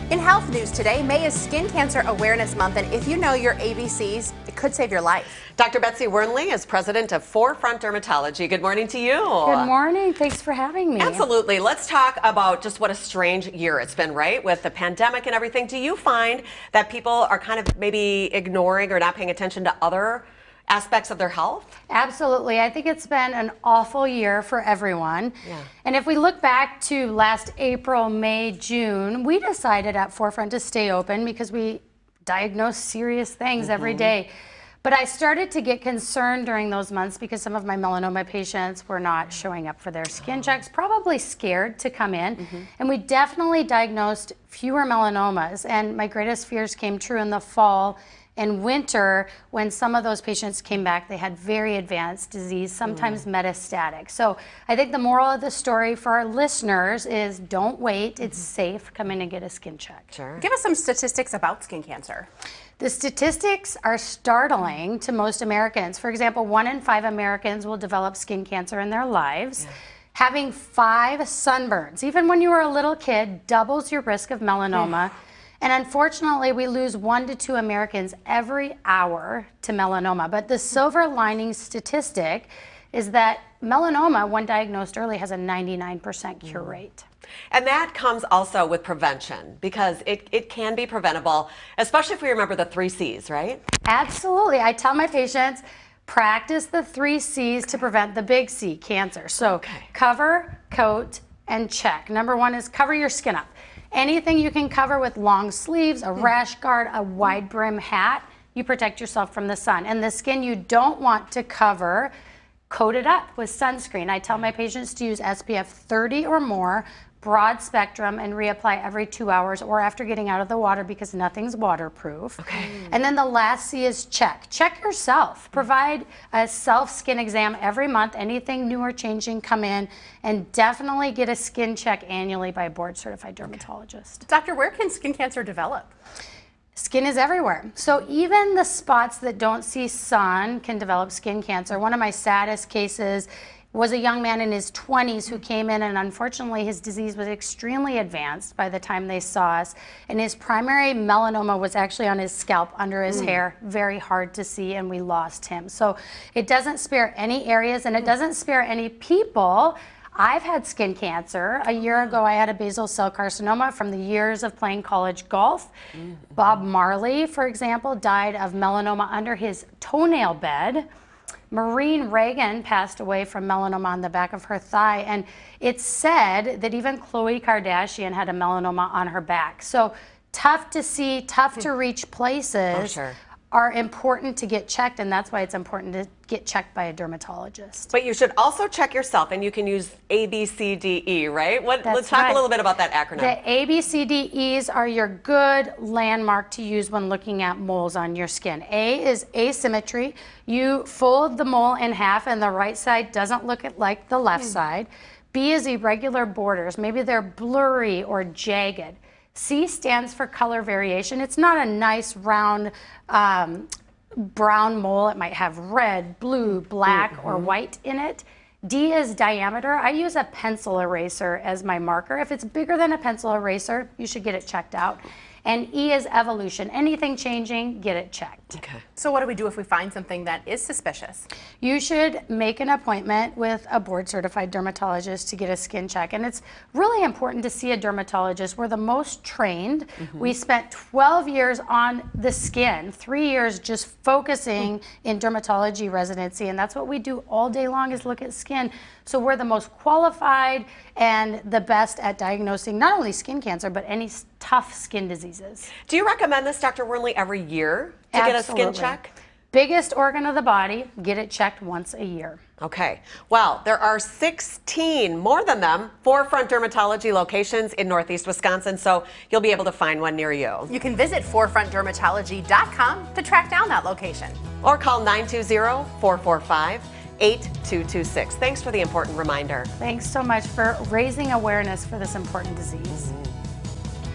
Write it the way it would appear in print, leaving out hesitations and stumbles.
In health news today, May is Skin Cancer Awareness Month, and if you know your ABCs, it could save your life. Dr. Betsy Wernli is president of Forefront Dermatology. Good morning to you. Good morning. Thanks for having me. Absolutely. Let's talk about just what a strange year it's been, right? With the pandemic and everything. Do you find that people are kind of maybe ignoring or not paying attention to other aspects of their health? Absolutely. I think it's been an awful year for everyone. Yeah. And if we look back to last April, May, June, we decided at Forefront to stay open because we diagnose serious things every day. But I started to get concerned during those months because some of my melanoma patients were not showing up for their skin checks, probably scared to come in. And we definitely diagnosed fewer melanomas. And my greatest fears came true in the fall and winter when some of those patients came back. They had very advanced disease, sometimes metastatic. So I think the moral of the story for our listeners is don't wait. It's safe. Come in and get a skin check. Sure. Give us some statistics about skin cancer. The statistics are startling to most Americans. For example, 1 in 5 Americans will develop skin cancer in their lives. Having 5 sunburns, even when you were a little kid, doubles your risk of melanoma. And unfortunately, we lose 1 to 2 Americans every hour to melanoma. But the silver lining statistic is that melanoma, when diagnosed early, has a 99% cure rate. And that comes also with prevention because it can be preventable, especially if we remember the 3 C's, right? Absolutely. I tell my patients, practice the 3 C's to prevent the big C, cancer. So cover, coat, and check. Number 1 is cover your skin up. Anything you can cover with long sleeves, a rash guard, a wide brim hat, you protect yourself from the sun. And the skin you don't want to cover, coat it up with sunscreen. I tell my patients to use SPF 30 or more, broad spectrum, and reapply every 2 hours or after getting out of the water because nothing's waterproof. And then the last C is check. Check yourself. Provide a self-skin exam every month. Anything new or changing, come in, and definitely get a skin check annually by a board-certified dermatologist. Doctor, where can skin cancer develop? Skin is everywhere. So even the spots that don't see sun can develop skin cancer. One of my saddest cases was a young man in his 20s who came in, and unfortunately his disease was extremely advanced by the time they saw us, and his primary melanoma was actually on his scalp under his hair, very hard to see, and we lost him. So it doesn't spare any areas, and it doesn't spare any people. I've had skin cancer. A year ago, I had a basal cell carcinoma from the years of playing college golf. Bob Marley, for example, died of melanoma under his toenail bed. Maureen Reagan passed away from melanoma on the back of her thigh, and it's said that even Khloe Kardashian had a melanoma on her back. So tough to see, tough to reach places are important to get checked, and that's why it's important to get checked by a dermatologist. But you should also check yourself, and you can use ABCDE, right? Let's talk a little bit about that acronym. The ABCDEs are your good landmark to use when looking at moles on your skin. A is asymmetry. You fold the mole in half, and the right side doesn't look like the left side. B is irregular borders. Maybe they're blurry or jagged. C stands for color variation. It's not a nice round brown mole. It might have red, blue, black, or white in it. D is diameter. I use a pencil eraser as my marker. If it's bigger than a pencil eraser, you should get it checked out. And E is evolution. Anything changing, get it checked. So what do we do if we find something that is suspicious? You should make an appointment with a board-certified dermatologist to get a skin check. And it's really important to see a dermatologist. We're the most trained. We spent 12 years on the skin, 3 years just focusing in dermatology residency. And that's what we do all day long is look at skin. So we're the most qualified and the best at diagnosing not only skin cancer, but any tough skin diseases. Do you recommend this, Dr. Wernli, every year to get a skin check? Biggest organ of the body, get it checked once a year. Okay. Well, there are 16, more than them, Forefront Dermatology locations in Northeast Wisconsin, so you'll be able to find one near you. You can visit forefrontdermatology.com to track down that location. Or call 920-445-8226. Thanks for the important reminder. Thanks so much for raising awareness for this important disease.